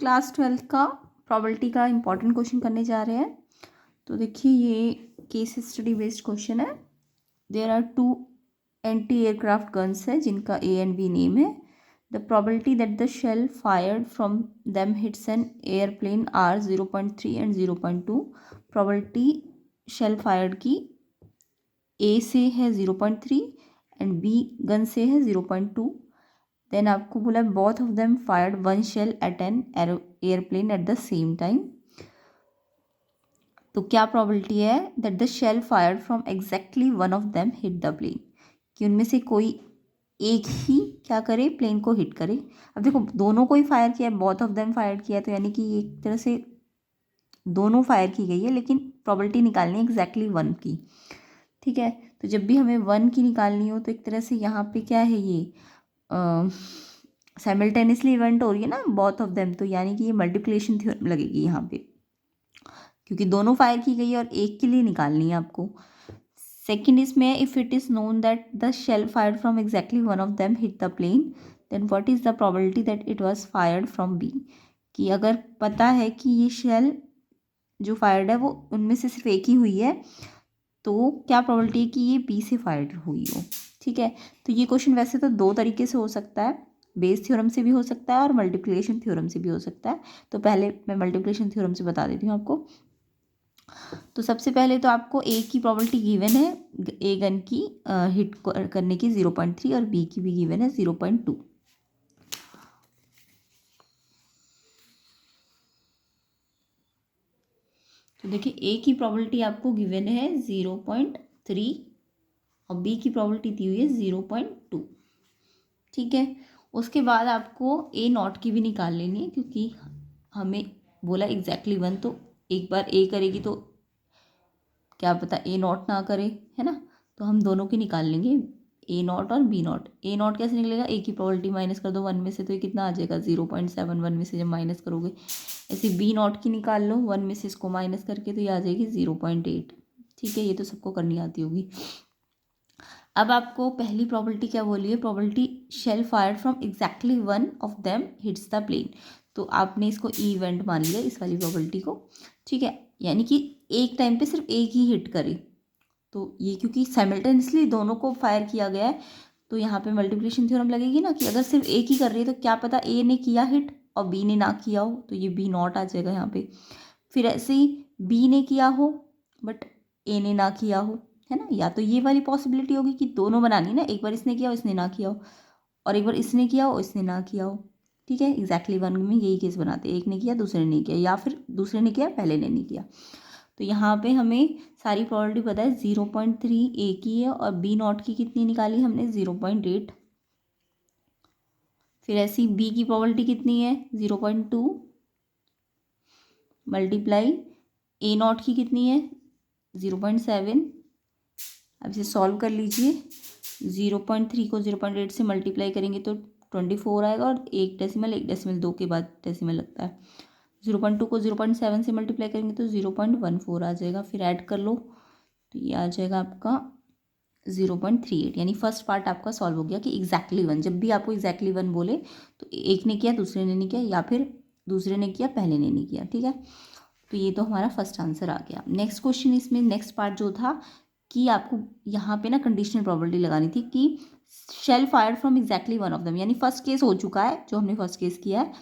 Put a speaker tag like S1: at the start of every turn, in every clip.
S1: Class 12th का probability का important question करने जा रहे हैं। तो देखिए ये केस स्टडी बेस्ड क्वेश्चन है। There are 2 anti aircraft guns है जिनका ए एंड बी नेम है। The probability that the shell fired from them hits an airplane are 0.3 and 0.2। Probability shell fired की ए से है 0.3 एंड बी गन से है 0.2। Then आपको बोला both of them fired one shell at an airplane at the same time. तो क्या probability है that the shell fired from exactly one of them hit the plane, कि उनमें से कोई एक ही क्या करे, प्लेन को हिट करे। अब देखो दोनों को ही फायर किया है, बोथ ऑफ देम फायर किया है, तो यानी कि एक तरह से दोनों फायर की गई है, लेकिन प्रॉबिलिटी निकालनी है एग्जैक्टली वन की। ठीक है, तो जब भी हमें वन की निकालनी हो तो एक तरह से यहाँ पे क्या है, ये साइमल्टेनियसली इवेंट हो रही है ना बोथ ऑफ देम, तो यानी कि ये मल्टीप्लिकेशन थ्योरम लगेगी यहाँ पे, क्योंकि दोनों फायर की गई है और एक के लिए निकालनी है आपको। सेकंड इसमें if it is known that the shell fired from exactly one of them hit the plane, then what is the probability that it was fired from B. कि अगर पता है कि ये शेल जो फायर्ड है वो उनमें से सिर्फ एक ही हुई है, तो क्या प्रोबेबिलिटी है कि ये बी से फायर्ड हुई हो। ठीक है, तो ये क्वेश्चन वैसे तो दो तरीके से हो सकता है, बेस थ्योरम से भी हो सकता है और मल्टीप्लिकेशन थ्योरम से भी हो सकता है। तो पहले मैं मल्टीप्लिकेशन थ्योरम से बता देती हूँ आपको। तो सबसे पहले तो आपको ए की प्रोबेबिलिटी गिवन है, ए गन की हिट करने की 0.3 और बी की भी गिवन है 0.2। तो देखिए ए की प्रोबेबिलिटी आपको गिवन है 0.3 और बी की प्रोबेबिलिटी दी हुई है 0.2। ठीक है, उसके बाद आपको ए नॉट की भी निकाल लेनी है, क्योंकि हमें बोला एग्जैक्टली वन, तो एक बार ए करेगी तो क्या पता ए नॉट ना करे, है ना। तो हम दोनों की निकाल लेंगे, ए नॉट और बी नॉट। ए नॉट कैसे निकलेगा, ए की प्रोबेबिलिटी माइनस कर दो वन में से, तो ये कितना आ जाएगा 0.7, वन में से जब माइनस करोगे। ऐसे बी नॉट की निकाल लो वन में से इसको माइनस करके, तो ये आ जाएगी 0.8। ठीक है, ये तो सबको करनी आती होगी। अब आपको पहली प्रॉबिलिटी क्या बोली है, probability shell fired from exactly one of them hits the plane. तो आपने इसको इवेंट मान लिया इस वाली प्रॉबिलिटी को। ठीक है, यानी कि एक टाइम पे सिर्फ एक ही हिट करे, तो ये क्योंकि साइमल्टेनियसली दोनों को फायर किया गया है, तो यहाँ पे मल्टीप्लिकेशन थ्योरम लगेगी ना, कि अगर सिर्फ एक ही कर रही है तो क्या पता ए ने किया हिट और बी ने ना किया हो, तो ये बी नॉट आ जाएगा यहाँ पे। फिर ऐसे ही बी ने किया हो बट ए ने ना किया हो, है ना। या तो ये वाली पॉसिबिलिटी होगी कि दोनों बनानी ना, एक बार इसने किया हो इसने ना किया हो, और एक बार इसने किया हो इसने ना किया हो। ठीक है, एग्जैक्टली वन में यही केस बनाते हैं, एक ने किया दूसरे ने नहीं किया, या फिर दूसरे ने किया पहले ने नहीं किया। तो यहाँ पे हमें सारी प्रोबेबिलिटी पता है, 0.3 ए की है और बी नॉट की कितनी निकाली हमने 0.8। फिर ऐसी बी की प्रोबेबिलिटी कितनी है 0.2 मल्टीप्लाई ए नॉट की कितनी है 0.7। अब इसे सॉल्व कर लीजिए, 0.3 को 0.8 से मल्टीप्लाई करेंगे तो 24 आएगा, और एक डेसिमल दो के बाद डेसिमल लगता है। 0.2 को 0.7 से मल्टीप्लाई करेंगे तो 0.14 आ जाएगा। फिर ऐड कर लो तो ये आ जाएगा आपका 0.38। यानी फर्स्ट पार्ट आपका सॉल्व हो गया कि एग्जैक्टली वन। जब भी आपको एग्जैक्टली वन बोले तो एक ने किया दूसरे ने नहीं किया, या फिर दूसरे ने किया पहले ने नहीं किया। ठीक है, तो ये तो हमारा फर्स्ट आंसर आ गया। नेक्स्ट क्वेश्चन, इसमें नेक्स्ट पार्ट जो था कि आपको यहाँ पे ना कंडीशनल प्रोबेबिलिटी लगानी थी कि shell fired from exactly one of them, यानी फर्स्ट केस हो चुका है जो हमने फर्स्ट केस किया है,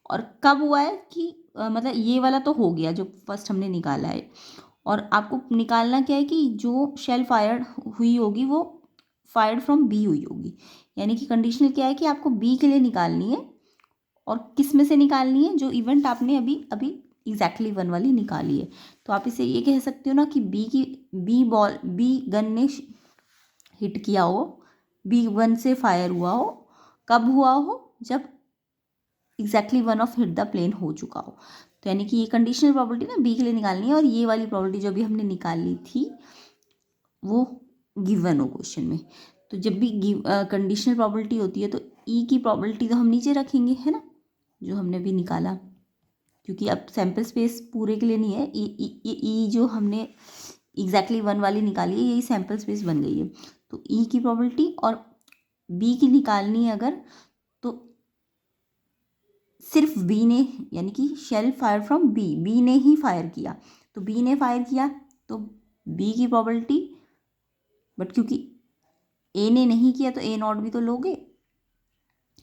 S1: और कब हुआ है कि मतलब ये वाला तो हो गया जो फर्स्ट हमने निकाला है, और आपको निकालना क्या है कि जो शेल फायर्ड हुई होगी वो फायर्ड फ्रॉम बी हुई होगी। यानी कि कंडीशनल क्या है कि आपको बी के लिए निकालनी है, और किस में से निकालनी है, जो इवेंट आपने अभी अभी एग्जैक्टली वन वाली निकाली है। तो आप इसे ये कह सकते हो ना कि बी गन ने हिट किया हो, बी वन से फायर हुआ हो, कब हुआ हो, जब exactly one of hit the plane हो चुका हो। तो यानी कि ये कंडीशनल प्रॉपर्टी ना बी के लिए निकालनी है, और ये वाली प्रॉपर्टी जो भी हमने निकाली थी वो गिवन हो क्वेश्चन में। तो जब भी कंडीशनल प्रॉपर्टी होती है तो ई की प्रॉपर्टी तो हम नीचे रखेंगे, है ना, जो हमने भी निकाला, क्योंकि अब सैम्पल स्पेस पूरे के लिए नहीं है। ई जो हमने एग्जैक्टली वन वाली निकाली है यही सैम्पल स्पेस बन गई है। तो ई की प्रोबेबिलिटी और बी की निकालनी है अगर, तो सिर्फ बी ने, यानी कि shell fire from B, B ने ही फायर किया, तो बी ने फायर किया तो बी की प्रोबेबिलिटी, बट क्योंकि ए ने नहीं किया तो ए नॉट भी तो लोगे,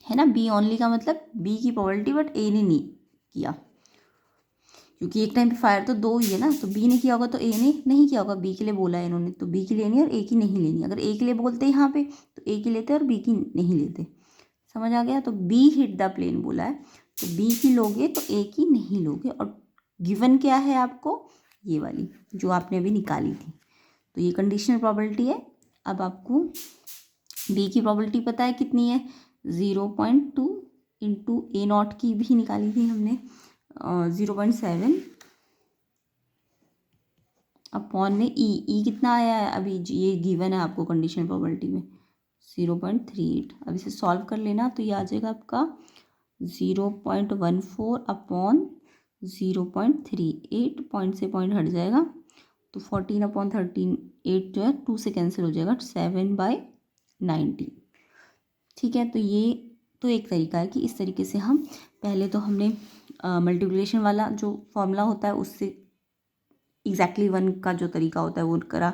S1: है ना। बी ओनली का मतलब बी की प्रोबेबिलिटी, बट ए ने नहीं किया, क्योंकि एक टाइम पे फायर तो दो ही है ना, तो बी ने किया होगा तो ए ने नहीं किया होगा। बी के लिए बोला है इन्होंने, तो बी की लेनी है और ए की नहीं लेनी। अगर ए के लिए बोलते यहाँ पे तो ए की लेते और बी की नहीं लेते। समझ आ गया। तो बी हिट द प्लेन बोला है, तो बी की लोगे तो ए की नहीं लोगे। और गिवन क्या है आपको, ये वाली जो आपने अभी निकाली थी, तो ये कंडीशनल प्रोबेबिलिटी है। अब आपको बी की प्रोबेबिलिटी पता है कितनी है, 0.2 इंटू ए नॉट की भी निकाली थी हमने, 0.7 अपॉन में ई कितना आया है अभी, ये गिवन है आपको कंडीशनल प्रोबेबिलिटी में 0.38। अब इसे सॉल्व कर लेना तो ये आ जाएगा आपका 0.14 अपॉन 0.38, पॉइंट से पॉइंट हट जाएगा तो 14/13, 8 जो है 2 से कैंसिल हो जाएगा, 7/90। ठीक है, तो ये तो एक तरीका है कि इस तरीके से हम पहले तो हमने मल्टीप्लिकेशन वाला जो फॉर्मूला होता है उससे एग्जैक्टली वन का जो तरीका होता है वो करा।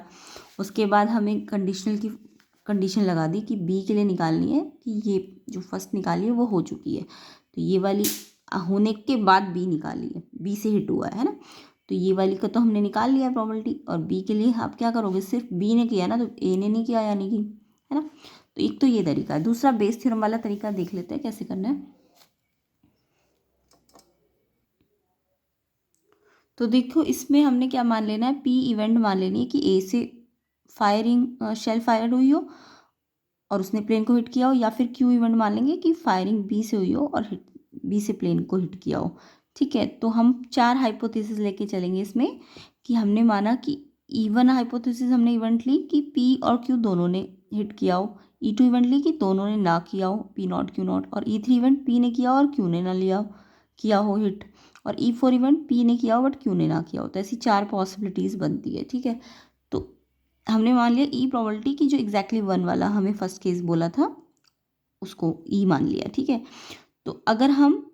S1: उसके बाद हमें कंडीशनल की कंडीशन लगा दी कि बी के लिए निकालनी है कि ये जो फर्स्ट निकाली है वो हो चुकी है, तो ये वाली होने के बाद बी निकाली है, बी से हिट हुआ है ना, तो ये वाली का तो हमने निकाल लिया है प्रोबेबिलिटी। और बी के लिए आप क्या करोगे, सिर्फ बी ने किया ना तो ए ने नहीं किया यानी कि, है ना। तो एक तो ये तरीका है। दूसरा बेस थ्योरम वाला तरीका देख लेते हैं कैसे करना है। तो देखो इसमें हमने क्या मान लेना है, पी इवेंट मान लेनी है कि ए से फायरिंग शेल फायर हुई हो और उसने प्लेन को हिट किया हो, या फिर क्यू इवेंट मान लेंगे कि फायरिंग बी से हुई हो और हिट बी से प्लेन को हिट किया हो। ठीक है, तो हम 4 हाइपोथेसिस लेके चलेंगे इसमें कि हमने माना कि E1 हाइपोथेसिस हमने इवेंट ली कि पी और क्यू दोनों ने हिट किया हो, E2 इवेंट ली कि दोनों ने ना किया हो, पी नॉट क्यू नॉट, और E3 इवेंट पी ने किया और क्यू ने ना लिया किया हो हिट, और E4 इवेंट पी ने किया हो बट क्यू ने ना किया हो। तो ऐसी 4 पॉसिबिलिटीज़ बनती है। ठीक है, तो हमने मान लिया ई प्रोबेबिलिटी की जो एग्जैक्टली वन वाला हमें फर्स्ट केस बोला था उसको ई मान लिया। ठीक है, तो अगर हम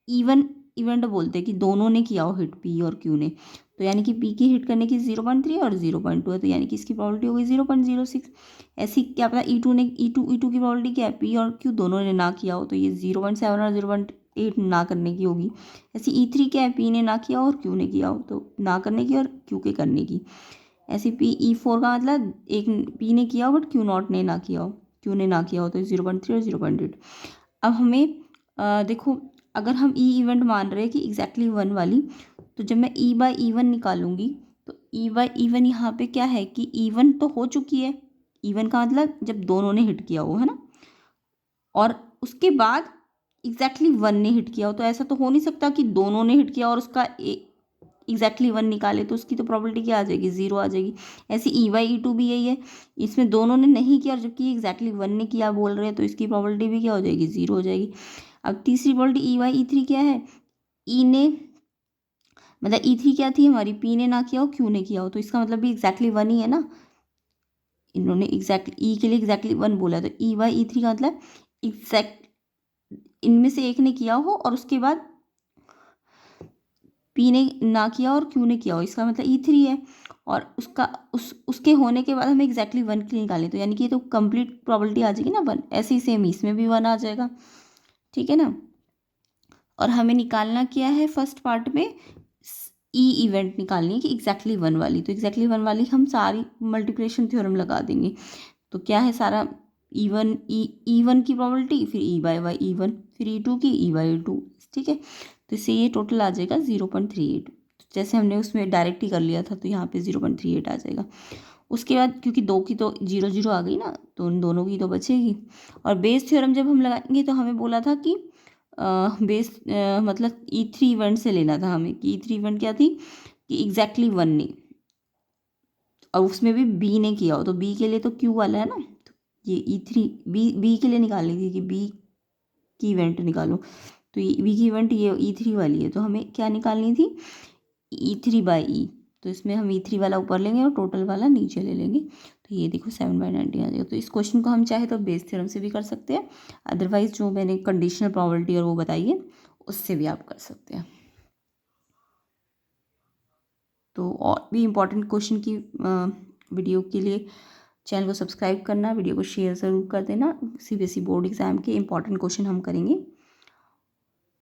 S1: इवन इवेंट बोलते कि दोनों ने किया हो हिट पी और क्यू ने, तो यानी कि पी की हिट करने की 0.3 और 0.2 है, तो यानी कि इसकी प्रोबेबिलिटी हो गई 0.06। ऐसी क्या पता ई टू की प्रोबेबिलिटी क्या है, पी और क्यू दोनों ने ना किया हो, तो ये 0.7 और 0.8 ना करने की होगी। ऐसी E3 क्या है, पी ने ना किया हो और क्यू ने किया हो, तो ना करने की और क्यू के करने की। ऐसी E4 का मतलब एक पी ने किया हो बट क्यू नॉट ने ना किया हो, क्यू ने ना किया हो, तो 0.3 और 0.8। अब हमें देखो अगर हम ई इवेंट मान रहे हैं कि एग्जैक्टली वन वाली, तो जब मैं ई बाई ई वन निकालूंगी तो ई बाई ई वन यहाँ पे क्या है कि ई वन तो हो चुकी है, इवन का मतलब जब दोनों ने हिट किया हो, है ना, और उसके बाद एग्जैक्टली वन ने हिट किया हो, तो ऐसा तो हो नहीं सकता कि दोनों ने हिट किया और उसका एग्जैक्टली वन निकाले, तो उसकी तो प्रॉबिलिटी क्या आ जाएगी, 0 आ जाएगी। ऐसी ई वाई ई टू भी यही है, इसमें दोनों ने नहीं किया और जबकि एग्जैक्टली वन ने किया बोल रहे हैं, तो इसकी प्रॉबिलिटी भी क्या हो जाएगी, 0 हो जाएगी। अब तीसरी probability E Y E three क्या है, ई ने मतलब E3 क्या थी हमारी, पी ने ना किया हो क्यू ने किया हो, तो इसका मतलब भी एग्जैक्टली वन ही है ना। इन्होंने एग्जैक्टली ई के लिए एग्जैक्टली वन बोला, तो ई वाई ई थ्री का मतलब एग्जैक्ट इनमें से एक ने किया हो और उसके बाद पी ने ना किया और क्यू ने किया हो, इसका मतलब E3 है। और उसके होने के बाद हमें एग्जैक्टली वन के लिए निकालें, तो यानी कि ये तो कंप्लीट प्रोबेबिलिटी आ जाएगी ना वन, ऐसे ही सेम इसमें भी वन आ जाएगा। ठीक है ना। और हमें निकालना क्या है, फर्स्ट पार्ट में ई इवेंट निकालनी है कि एग्जैक्टली वन वाली, तो एग्जैक्टली वन वाली हम सारी मल्टीप्लिकेशन थ्योरम लगा देंगे। तो क्या है सारा ई वन की प्रोबेबिलिटी, फिर ई बाई वाई ई वन, फिर ई टू की ई बाई ई टू। ठीक है, तो इससे ये टोटल आ जाएगा 0.38। जैसे हमने उसमें डायरेक्ट ही कर लिया था तो यहाँ पे 0.38 आ जाएगा। उसके बाद क्योंकि दो की तो 0 0 आ गई ना, तो उन दोनों की तो बचेगी। और बेस थ्योरम जब हम लगाएंगे तो हमें बोला था कि बेस मतलब E3 इवेंट से लेना था हमें, कि E3 इवेंट क्या थी कि एग्जैक्टली वन ने, और उसमें भी बी ने किया हो, तो बी के लिए तो क्यू वाला है ना, तो ये E3 बी के लिए निकालनी थी कि बी की इवेंट निकालो, तो ये बी की इवेंट ये E3 वाली है, तो हमें क्या निकालनी थी, E3 बाई ई, तो इसमें हम E3 वाला ऊपर लेंगे और टोटल वाला नीचे ले लेंगे, तो ये देखो 7/90 आ जाएगा। तो इस क्वेश्चन को हम चाहे तो बेस थ्योरम से भी कर सकते हैं, अदरवाइज जो मैंने कंडीशनल प्रोबेबिलिटी और वो बताई है उससे भी आप कर सकते हैं। तो और भी इम्पोर्टेंट क्वेश्चन की वीडियो के लिए चैनल को सब्सक्राइब करना, वीडियो को शेयर ज़रूर कर देना। सीबीएसई बोर्ड एग्ज़ाम के इम्पोर्टेंट क्वेश्चन हम करेंगे।